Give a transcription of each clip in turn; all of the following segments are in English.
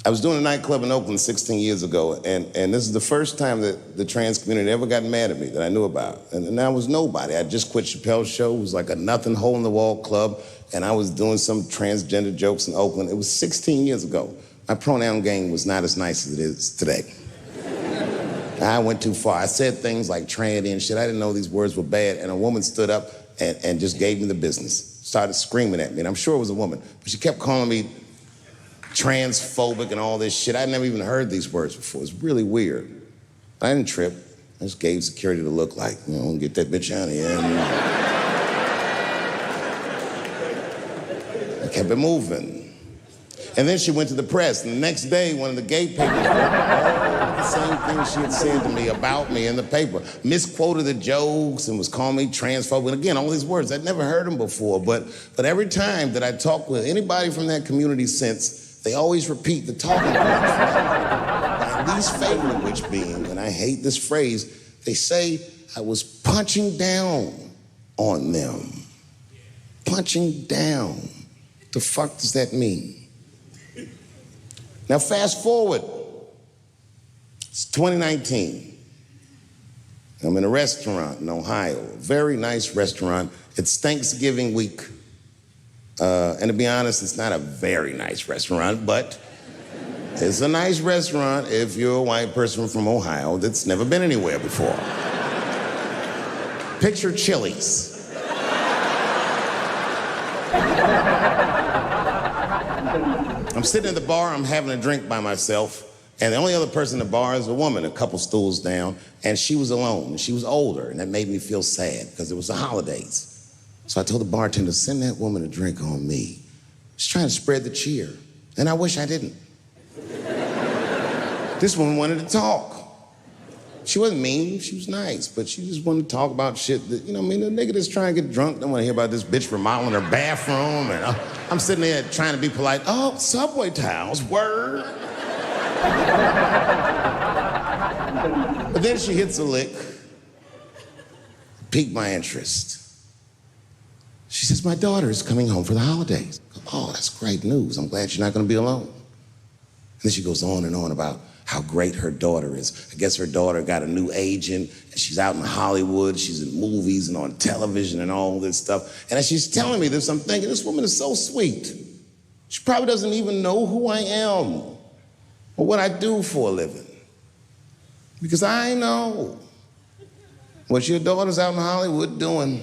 I was doing a nightclub in Oakland 16 years ago, and this is the first time that the trans community ever got mad at me that I knew about. And I was nobody. I just quit Chappelle's show. It was like a nothing hole-in-the-wall club, and I was doing some transgender jokes in Oakland. It was 16 years ago. My pronoun game was not as nice as it is today. I went too far. I said things like tranny and shit. I didn't know these words were bad, and a woman stood up and just gave me the business. Started screaming at me, and I'm sure it was a woman, but she kept calling me transphobic and all this shit. I'd never even heard these words before. It's really weird. I didn't trip. I just gave security the look like, you know, get that bitch out of here. I kept it moving. And then she went to the press, and the next day, one of the gay papers wrote all the same things she had said to me about me in the paper. Misquoted the jokes and was calling me transphobic. And again, all these words, I'd never heard them before, but every time that I talked with anybody from that community since, they always repeat the talking points. My least favorite of which being, and I hate this phrase, they say I was punching down on them. Punching down. The fuck does that mean? Now fast forward, it's 2019. I'm in a restaurant in Ohio, a very nice restaurant. It's Thanksgiving week. And to be honest, it's not a very nice restaurant, but it's a nice restaurant if you're a white person from Ohio that's never been anywhere before. Picture Chili's. I'm sitting at the bar, I'm having a drink by myself, and the only other person in the bar is a woman, a couple stools down, and she was alone, and she was older, and that made me feel sad because it was the holidays. So I told the bartender, send that woman a drink on me. She's trying to spread the cheer, and I wish I didn't. This woman wanted to talk. She wasn't mean, she was nice, but she just wanted to talk about shit that, you know, I mean, the nigga that's trying to get drunk don't want to hear about this bitch remodeling her bathroom, and I'm sitting there trying to be polite. Oh, subway tiles, word. But then she hits a lick, piqued my interest. She says, my daughter is coming home for the holidays. Oh, that's great news. I'm glad you're not gonna be alone. And then she goes on and on about how great her daughter is. I guess her daughter got a new agent, and she's out in Hollywood, she's in movies and on television and all this stuff. And as she's telling me this, I'm thinking, this woman is so sweet. She probably doesn't even know who I am or what I do for a living. Because I know what your daughter's out in Hollywood doing.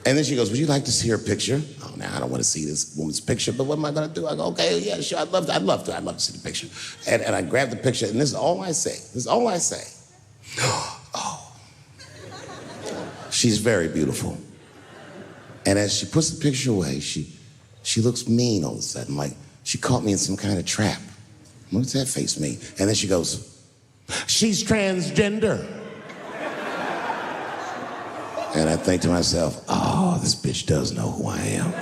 And then she goes, would you like to see her picture? Oh, now I don't want to see this woman's picture, but what am I going to do? I go, okay, yeah, sure, I'd love to see the picture. And I grab the picture, and this is all I say. This is all I say. Oh, she's very beautiful. And as she puts the picture away, she looks mean all of a sudden, like she caught me in some kind of trap. What does that face mean? And then she goes, she's transgender. And I think to myself, oh, this bitch does know who I am.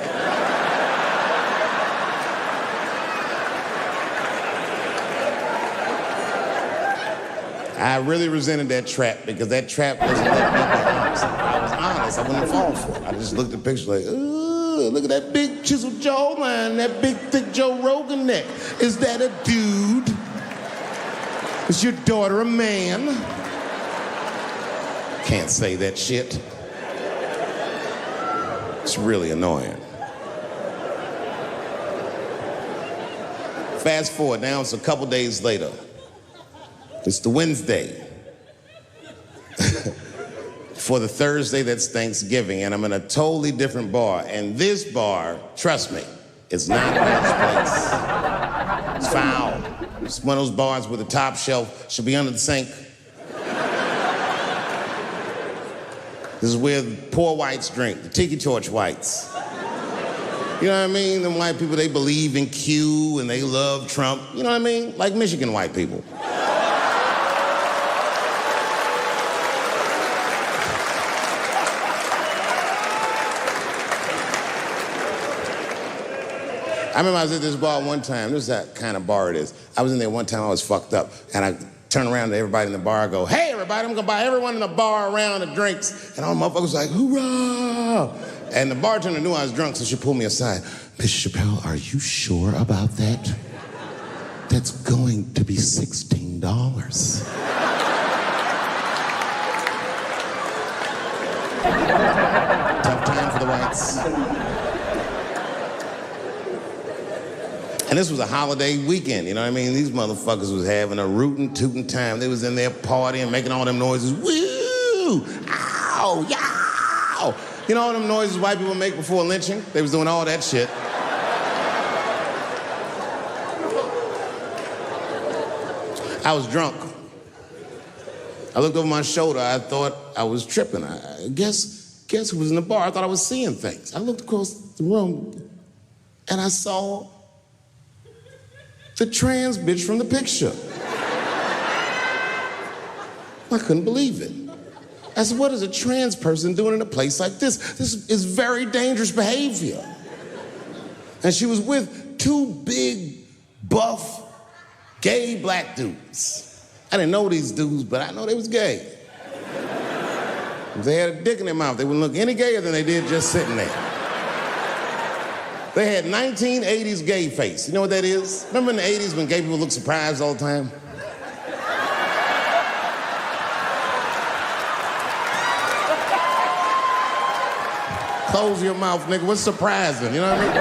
I really resented that trap because that trap doesn't let me be honest. If I was honest, I wouldn't fall for it. I just looked at the picture like, ooh, look at that big chiseled jawline, that big thick Joe Rogan neck. Is that a dude? Is your daughter a man? Can't say that shit. It's really annoying. Fast forward, now it's a couple days later. It's the Wednesday. For the Thursday, that's Thanksgiving, and I'm in a totally different bar. And this bar, trust me, it's not a nice place. It's foul. It's one of those bars where the top shelf should be under the sink. This is where the poor whites drink, the tiki torch whites. You know what I mean? Them white people, they believe in Q and they love Trump. You know what I mean? Like Michigan white people. I remember I was at this bar one time. This is that kind of bar it is. I was in there one time, I was fucked up. And I turned around to everybody in the bar, I go, hey everybody, I'm gonna buy everyone in the bar around the drinks. And all the motherfuckers like, hoorah! And the bartender knew I was drunk, so she pulled me aside. Miss Chappelle, are you sure about that? That's going to be $16. Tough time for the whites. And this was a holiday weekend, you know what I mean? These motherfuckers was having a rootin' tootin' time. They was in there partying, making all them noises. Woo! Ow! Yow! You know all them noises white people make before lynching? They was doing all that shit. I was drunk. I looked over my shoulder. I thought I was tripping. I guess who was in the bar? I thought I was seeing things. I looked across the room and I saw the trans bitch from the picture. I couldn't believe it. I said, what is a trans person doing in a place like this? This is very dangerous behavior. And she was with two big, buff, gay black dudes. I didn't know these dudes, but I know they was gay. If they had a dick in their mouth, they wouldn't look any gayer than they did just sitting there. They had 1980s gay face. You know what that is? Remember in the 80s when gay people looked surprised all the time? Close your mouth, nigga. What's surprising? You know what I mean?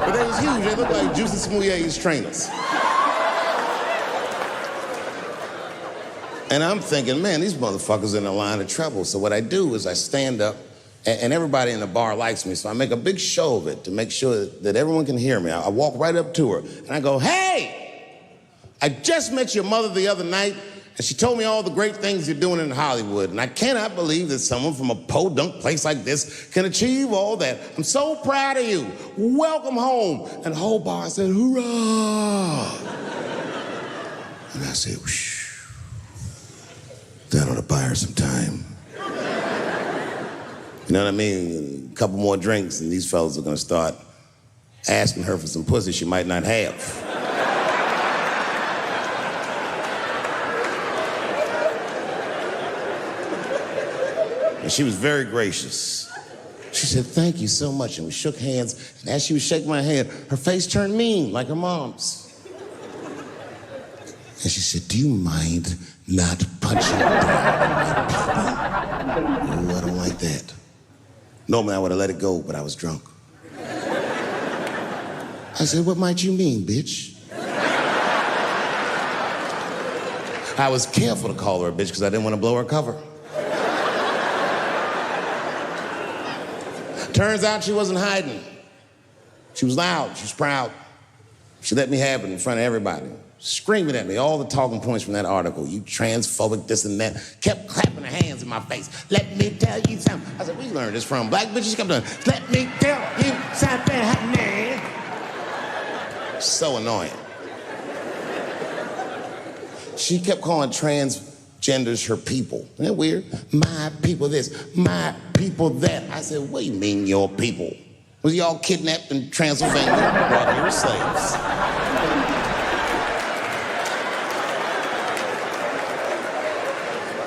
But they was huge. They looked like Juicy Smouille's trainers. And I'm thinking, man, these motherfuckers in a line of trouble. So what I do is I stand up, and everybody in the bar likes me, so I make a big show of it to make sure that everyone can hear me. I walk right up to her, and I go, hey, I just met your mother the other night, and she told me all the great things you're doing in Hollywood, and I cannot believe that someone from a podunk place like this can achieve all that. I'm so proud of you. Welcome home. And the whole bar said, hoorah. And I said, whoosh. That ought to buy her some time. You know what I mean? A couple more drinks and these fellas are gonna start asking her for some pussy she might not have. And she was very gracious. She said, thank you so much, and we shook hands, and as she was shaking my hand, her face turned mean, like her mom's. And she said, do you mind not punching down my people? Oh, I don't like that. Normally I would have let it go, but I was drunk. I said, what might you mean, bitch? I was careful to call her a bitch because I didn't want to blow her cover. Turns out she wasn't hiding. She was loud, she was proud. She let me have it in front of everybody. Screaming at me, all the talking points from that article. You transphobic, this and that. Kept clapping her hands in my face. Let me tell you something. I said, where you learned this from? Black bitches kept doing, let me tell you something, honey. So annoying. She kept calling transgenders her people. Isn't that weird? My people this, my people that. I said, what do you mean your people? Was y'all kidnapped in Transylvania? Brought here as slaves.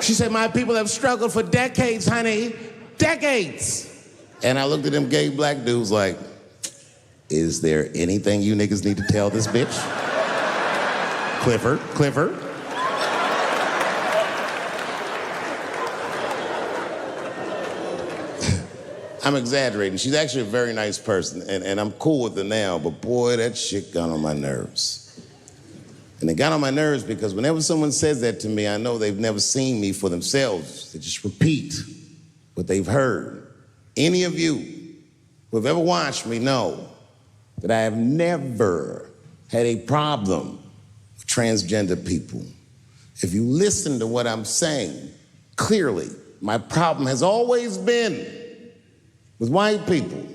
She said, my people have struggled for decades, honey. Decades. And I looked at them gay black dudes like, is there anything you niggas need to tell this bitch? Clifford. I'm exaggerating. She's actually a very nice person, and I'm cool with her now, but boy, that shit got on my nerves. And it got on my nerves because whenever someone says that to me, I know they've never seen me for themselves. They just repeat what they've heard. Any of you who have ever watched me know that I have never had a problem with transgender people. If you listen to what I'm saying, clearly, my problem has always been with white people.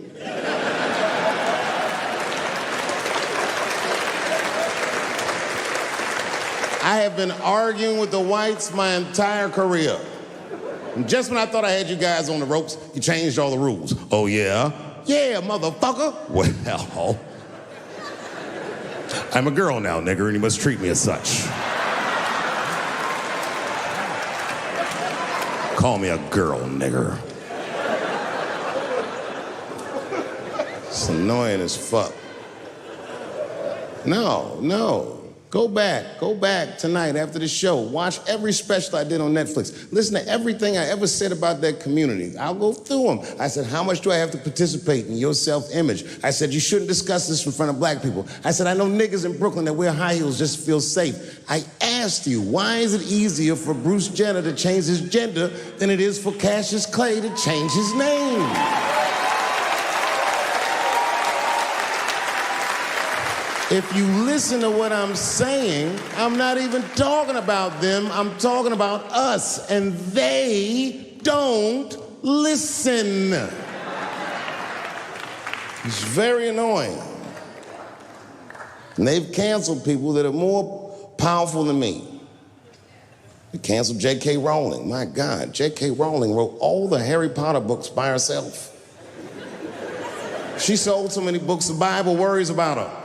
I have been arguing with the whites my entire career. And just when I thought I had you guys on the ropes, you changed all the rules. Oh, yeah? Yeah, motherfucker. Well, I'm a girl now, nigger, and you must treat me as such. Call me a girl, nigger. It's annoying as fuck. No. Go back tonight after the show. Watch every special I did on Netflix. Listen to everything I ever said about that community. I'll go through them. I said, how much do I have to participate in your self-image? I said, you shouldn't discuss this in front of black people. I said, I know niggas in Brooklyn that wear high heels just to feel safe. I asked you, why is it easier for Bruce Jenner to change his gender than it is for Cassius Clay to change his name? If you listen to what I'm saying, I'm not even talking about them, I'm talking about us, and they don't listen. It's very annoying. And they've canceled people that are more powerful than me. They canceled J.K. Rowling. My God, J.K. Rowling wrote all the Harry Potter books by herself. She sold so many books, the Bible worries about her.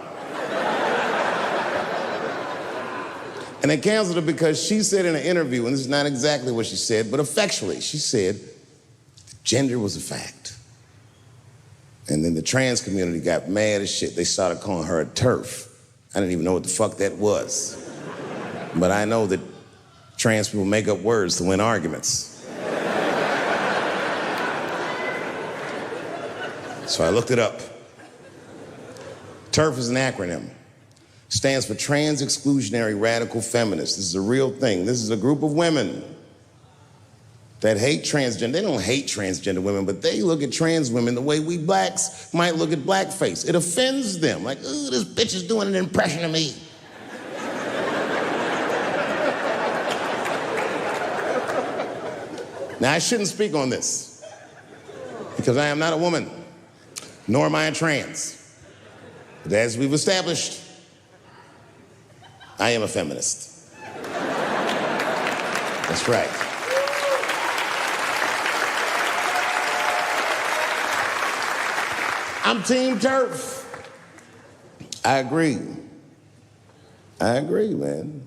And they canceled her because she said in an interview, and this is not exactly what she said, but effectually, she said gender was a fact. And then the trans community got mad as shit. They started calling her a TERF. I didn't even know what the fuck that was. But I know that trans people make up words to win arguments. So I looked it up. TERF is an acronym. Stands for Trans Exclusionary Radical Feminists. This is a real thing. This is a group of women that hate transgender. They don't hate transgender women, but they look at trans women the way we blacks might look at blackface. It offends them. Like, ooh, this bitch is doing an impression of me. Now, I shouldn't speak on this because I am not a woman, nor am I a trans. But as we've established, I am a feminist. That's right. I'm Team TERF. I agree, man.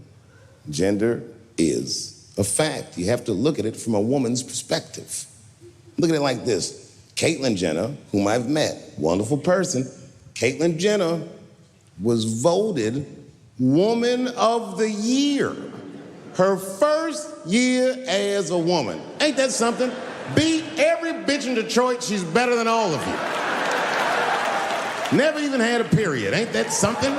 Gender is a fact. You have to look at it from a woman's perspective. Look at it like this. Caitlyn Jenner, whom I've met, wonderful person. Caitlyn Jenner was voted Woman of the Year. Her first year as a woman. Ain't that something? Beat every bitch in Detroit. She's better than all of you. Never even had a period. Ain't that something?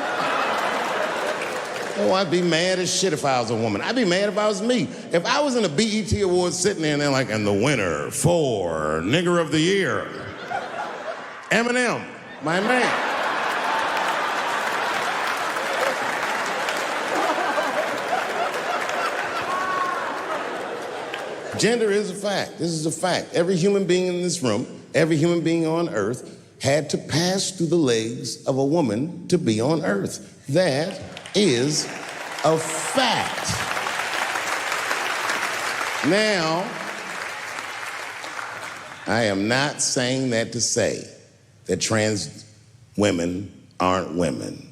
Oh, I'd be mad as shit if I was a woman. I'd be mad if I was me. If I was in a BET Awards sitting there and they're like, and the winner for Nigger of the Year, Eminem, my man. Gender is a fact. This is a fact. Every human being in this room, every human being on earth had to pass through the legs of a woman to be on earth. That is a fact. Now, I am not saying that to say that trans women aren't women.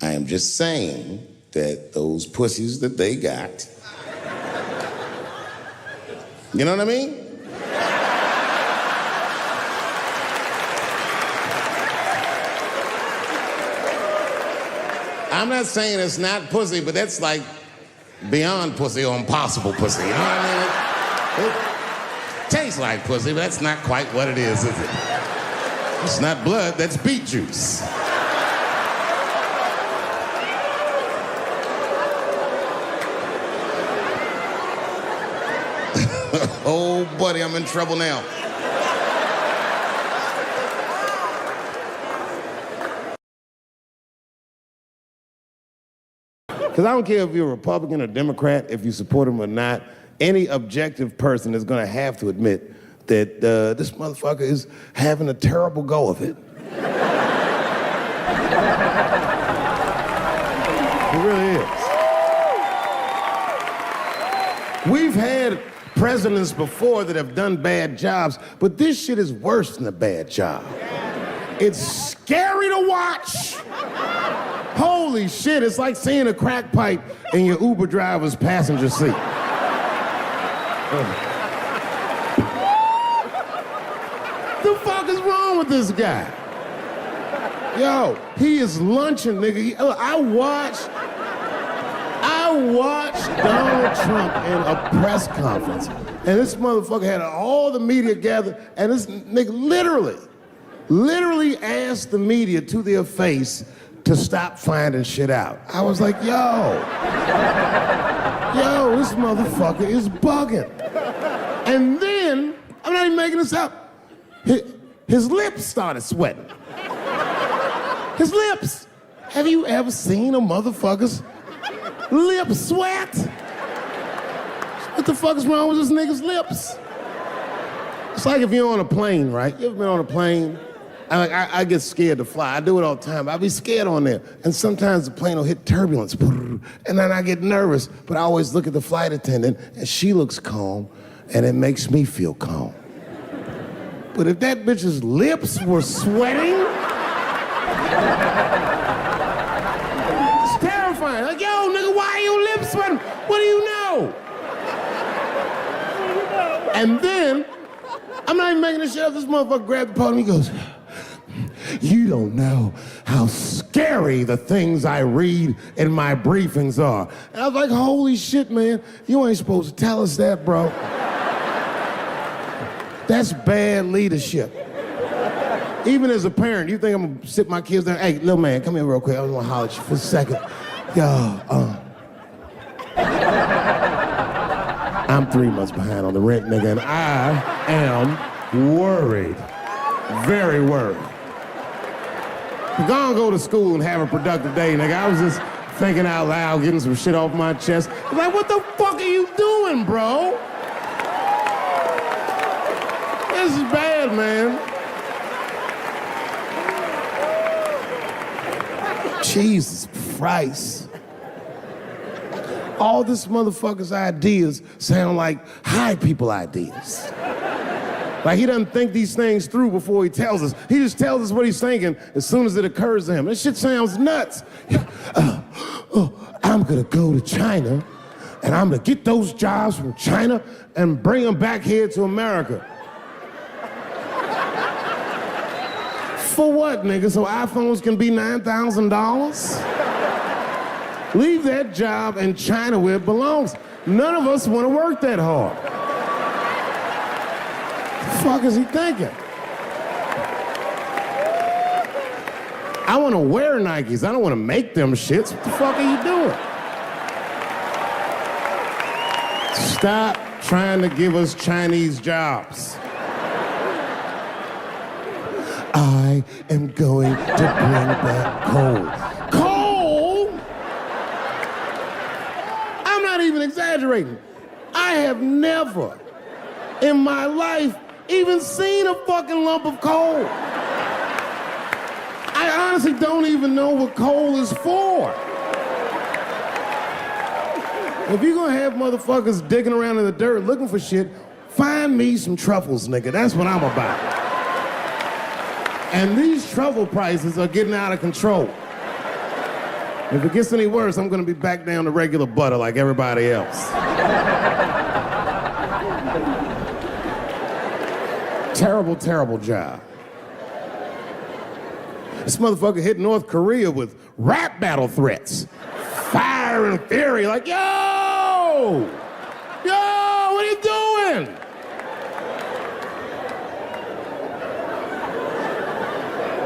I am just saying that those pussies that they got, you know what I mean? I'm not saying it's not pussy, but that's like beyond pussy or impossible pussy, you know what I mean? It tastes like pussy, but that's not quite what it is it? It's not blood, that's beet juice. Oh, buddy, I'm in trouble now. Because I don't care if you're a Republican or Democrat, if you support him or not, any objective person is going to have to admit that this motherfucker is having a terrible go of it. It really is. We've had presidents before that have done bad jobs, but this shit is worse than a bad job. It's scary to watch. Holy shit, it's like seeing a crack pipe in your Uber driver's passenger seat. The fuck is wrong with this guy? Yo, he is lunching, nigga. I watched Donald Trump in a press conference, and this motherfucker had all the media gathered, and this nigga literally asked the media to their face to stop finding shit out. I was like, yo, this motherfucker is bugging. And then, I'm not even making this up, his lips started sweating. His lips. Have you ever seen a motherfucker's lip sweat? What the fuck is wrong with this nigga's lips? It's like if you're on a plane, right? You ever been on a plane? I get scared to fly. I do it all the time. I be scared on there. And sometimes the plane will hit turbulence. And then I get nervous. But I always look at the flight attendant, and she looks calm, and it makes me feel calm. But if that bitch's lips were sweating, it's terrifying. Like, yo, nigga, why are your lips sweating? What do you know? And then, I'm not even making this shit up. This motherfucker grabbed the podium, he goes, you don't know how scary the things I read in my briefings are. And I was like, holy shit, man, you ain't supposed to tell us that, bro. That's bad leadership. Even as a parent, you think I'm gonna sit my kids down? Hey, little man, come here real quick. I just wanna holler at you for a second. Yo, I'm 3 months behind on the rent, nigga, and I am worried. Very worried. Go on, go to school and have a productive day, nigga. I was just thinking out loud, getting some shit off my chest. I'm like, what the fuck are you doing, bro? This is bad, man. Jesus Christ. All this motherfucker's ideas sound like high people ideas. Like he doesn't think these things through before he tells us. He just tells us what he's thinking as soon as it occurs to him. This shit sounds nuts. I'm gonna go to China and I'm gonna get those jobs from China and bring them back here to America. For what, nigga? So iPhones can be $9,000? Leave that job in China where it belongs. None of us want to work that hard. The fuck is he thinking? I want to wear Nikes. I don't want to make them shits. What the fuck are you doing? Stop trying to give us Chinese jobs. I am going to bring back coal. Coal? I'm not even exaggerating. I have never in my life even seen a fucking lump of coal. I honestly don't even know what coal is for. If you're gonna have motherfuckers digging around in the dirt looking for shit, find me some truffles, nigga. That's what I'm about. And these truffle prices are getting out of control. If it gets any worse, I'm gonna be back down to regular butter like everybody else. Terrible, terrible job. This motherfucker hit North Korea with rap battle threats. Fire and fury, like, yo, what are you doing?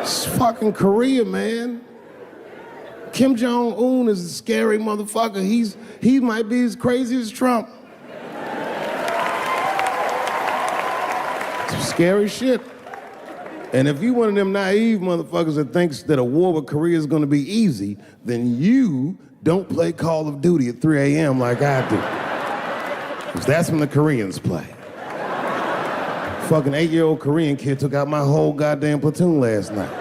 It's fucking Korea, man. Kim Jong-un is a scary motherfucker. He might be as crazy as Trump. Some scary shit. And if you one of them naive motherfuckers that thinks that a war with Korea is gonna be easy, then you don't play Call of Duty at 3 a.m. like I do. Because that's when the Koreans play. Fucking 8-year-old Korean kid took out my whole goddamn platoon last night.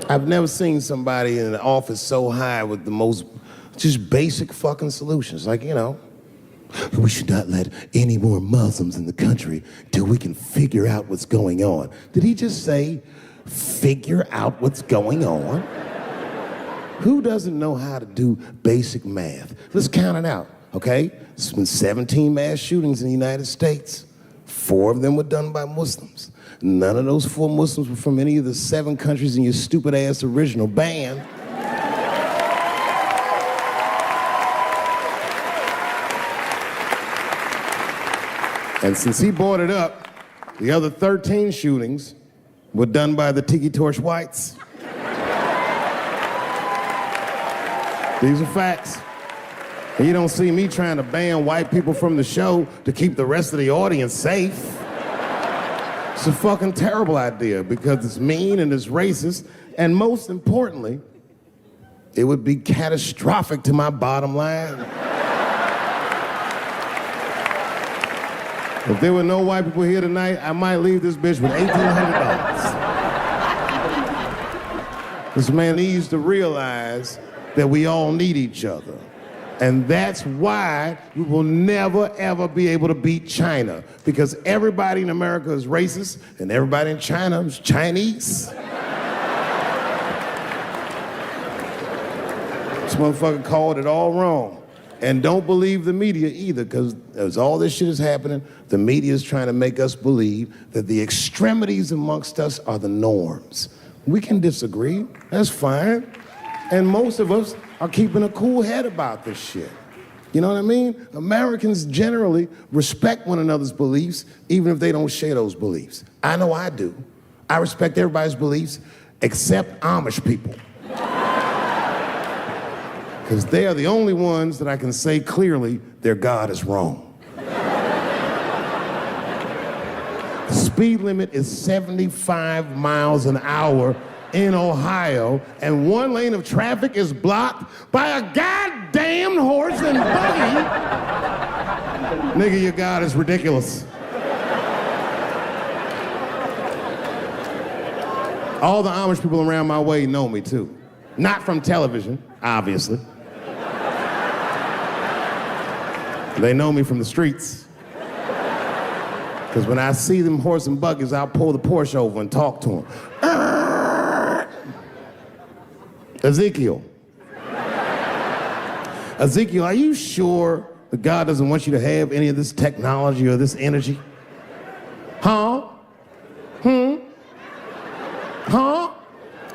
I've never seen somebody in an office so high with the most just basic fucking solutions. Like, you know, we should not let any more Muslims in the country till we can figure out what's going on. Did he just say, figure out what's going on? Who doesn't know how to do basic math? Let's count it out. okay? There's been 17 mass shootings in the United States. 4 of them were done by Muslims. None of those 4 Muslims were from any of the 7 countries in your stupid ass original band. And since he brought it up, the other 13 shootings were done by the Tiki Torch whites. These are facts. And you don't see me trying to ban white people from the show to keep the rest of the audience safe. It's a fucking terrible idea because it's mean and it's racist, and most importantly, it would be catastrophic to my bottom line. If there were no white people here tonight, I might leave this bitch with $1,800. This man needs to realize that we all need each other. And that's why we will never, ever be able to beat China, because everybody in America is racist and everybody in China is Chinese. This motherfucker called it all wrong. And don't believe the media either, because as all this shit is happening, the media is trying to make us believe that the extremities amongst us are the norms. We can disagree, that's fine. And most of us are keeping a cool head about this shit. You know what I mean? Americans generally respect one another's beliefs, even if they don't share those beliefs. I know I do. I respect everybody's beliefs except Amish people. Because they are the only ones that I can say clearly their God is wrong. The speed limit is 75 miles an hour in Ohio, and 1 lane of traffic is blocked by a goddamn horse and buggy. Nigga, your God is ridiculous. All the Amish people around my way know me too. Not from television, obviously. They know me from the streets. Because when I see them horse and buggies, I'll pull the Porsche over and talk to them. Ezekiel, are you sure that God doesn't want you to have any of this technology or this energy? Huh? Huh?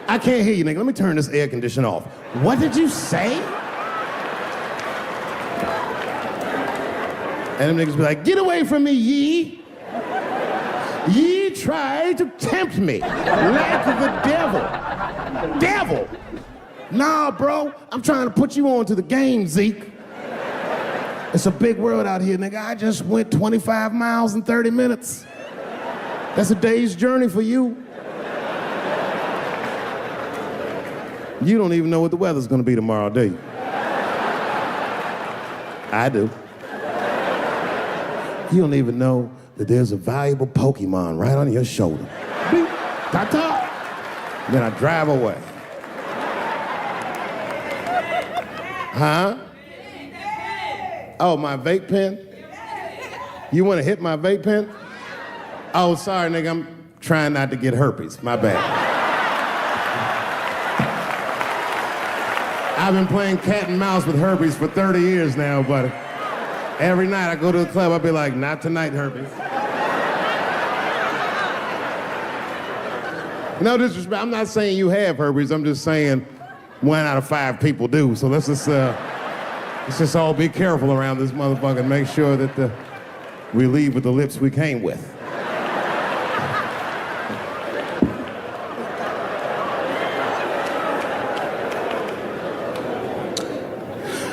I can't hear you, nigga. Let me turn this air conditioner off. What did you say? And them niggas be like, get away from me, ye. Ye tried to tempt me like the devil. Devil. Nah, bro, I'm trying to put you on to the game, Zeke. It's a big world out here, nigga. I just went 25 miles in 30 minutes. That's a day's journey for you. You don't even know what the weather's gonna be tomorrow, do you? I do. You don't even know that there's a valuable Pokemon right on your shoulder. Beep, ta-ta. Then I drive away. Huh? Oh, my vape pen? You want to hit my vape pen? Oh, sorry, nigga, I'm trying not to get herpes. My bad. I've been playing cat and mouse with herpes for 30 years now, buddy. Every night I go to the club, I'll be like, not tonight, herpes. No disrespect, I'm not saying you have herpes, I'm just saying 1 out of 5 people do. So let's just all be careful around this motherfucker and make sure that we leave with the lips we came with.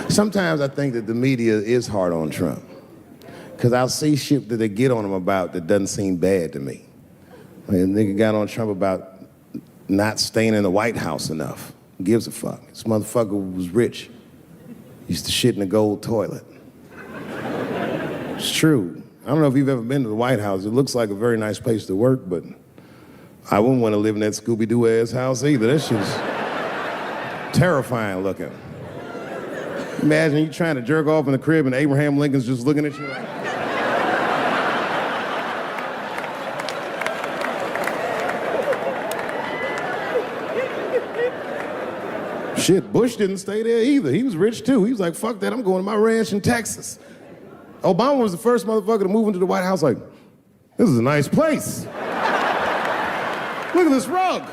Sometimes I think that the media is hard on Trump, because I'll see shit that they get on him about that doesn't seem bad to me. Like, a nigga got on Trump about not staying in the White House enough. Who gives a fuck? This motherfucker was rich. Used to shit in a gold toilet. It's true. I don't know if you've ever been to the White House. It looks like a very nice place to work, but I wouldn't want to live in that Scooby-Doo ass house either. That shit's terrifying looking. Imagine you trying to jerk off in the crib and Abraham Lincoln's just looking at you like... Shit, Bush didn't stay there either. He was rich too. He was like, fuck that, I'm going to my ranch in Texas. Obama was the first motherfucker to move into the White House like, this is a nice place. Look at this rug.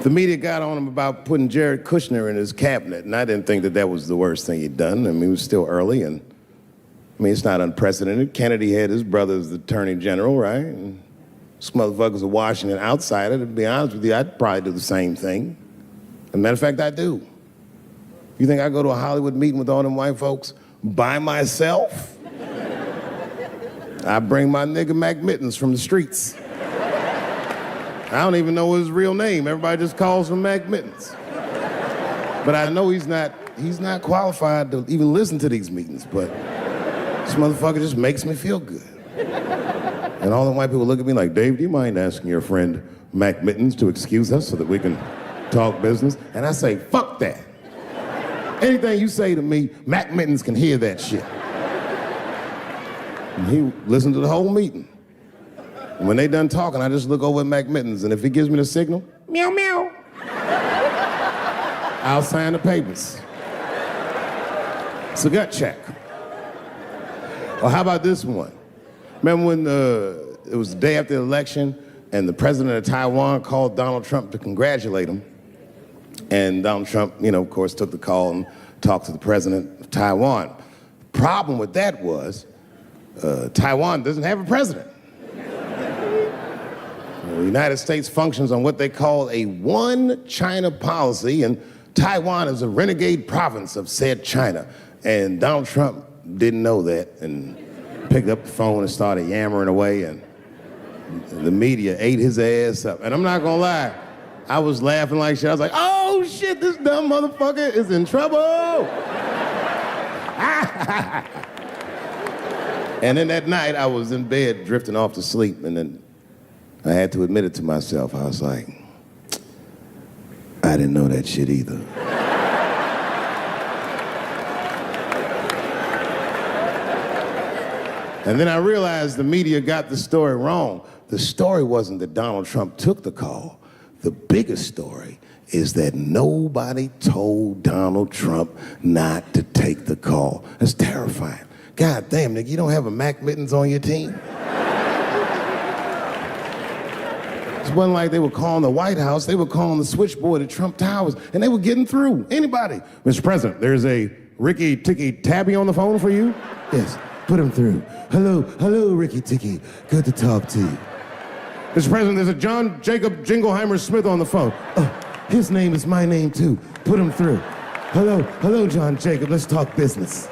The media got on him about putting Jared Kushner in his cabinet, and I didn't think that that was the worst thing he'd done. I mean, it was still early, and I mean, it's not unprecedented. Kennedy had his brother as the attorney general, right? And this motherfucker's a Washington outsider. To be honest with you, I'd probably do the same thing. As a matter of fact, I do. You think I go to a Hollywood meeting with all them white folks by myself? I bring my nigga Mac Mittens from the streets. I don't even know his real name. Everybody just calls him Mac Mittens. But I know he's not qualified to even listen to these meetings, but this motherfucker just makes me feel good. And all the white people look at me like, Dave, do you mind asking your friend Mac Mittens to excuse us so that we can talk business? And I say, fuck that. Anything you say to me, Mac Mittens can hear that shit. And he listened to the whole meeting. And when they done talking, I just look over at Mac Mittens, and if he gives me the signal, meow, meow, I'll sign the papers. It's a gut check. Or how about this one? Remember when it was the day after the election, and the president of Taiwan called Donald Trump to congratulate him? And Donald Trump, of course, took the call and talked to the president of Taiwan. Problem with that was, Taiwan doesn't have a president. The United States functions on what they call a one China policy, and Taiwan is a renegade province of said China. And Donald Trump didn't know that and picked up the phone and started yammering away, and the media ate his ass up. And I'm not gonna lie, I was laughing like shit. I was like, oh shit, this dumb motherfucker is in trouble. And then that night I was in bed drifting off to sleep, and then I had to admit it to myself. I was like, I didn't know that shit either. And then I realized the media got the story wrong. The story wasn't that Donald Trump took the call. The biggest story is that nobody told Donald Trump not to take the call. That's terrifying. God damn, nigga, you don't have a Mac Mittens on your team? It wasn't like they were calling the White House, they were calling the switchboard at Trump Towers, and they were getting through. Anybody. Mr. President, there's a Ricky Ticky Tabby on the phone for you? Yes, put him through. Hello, Ricky Ticky. Good to talk to you. Mr. President, there's a John Jacob Jingleheimer Smith on the phone. Oh, his name is my name too. Put him through. Hello, John Jacob. Let's talk business.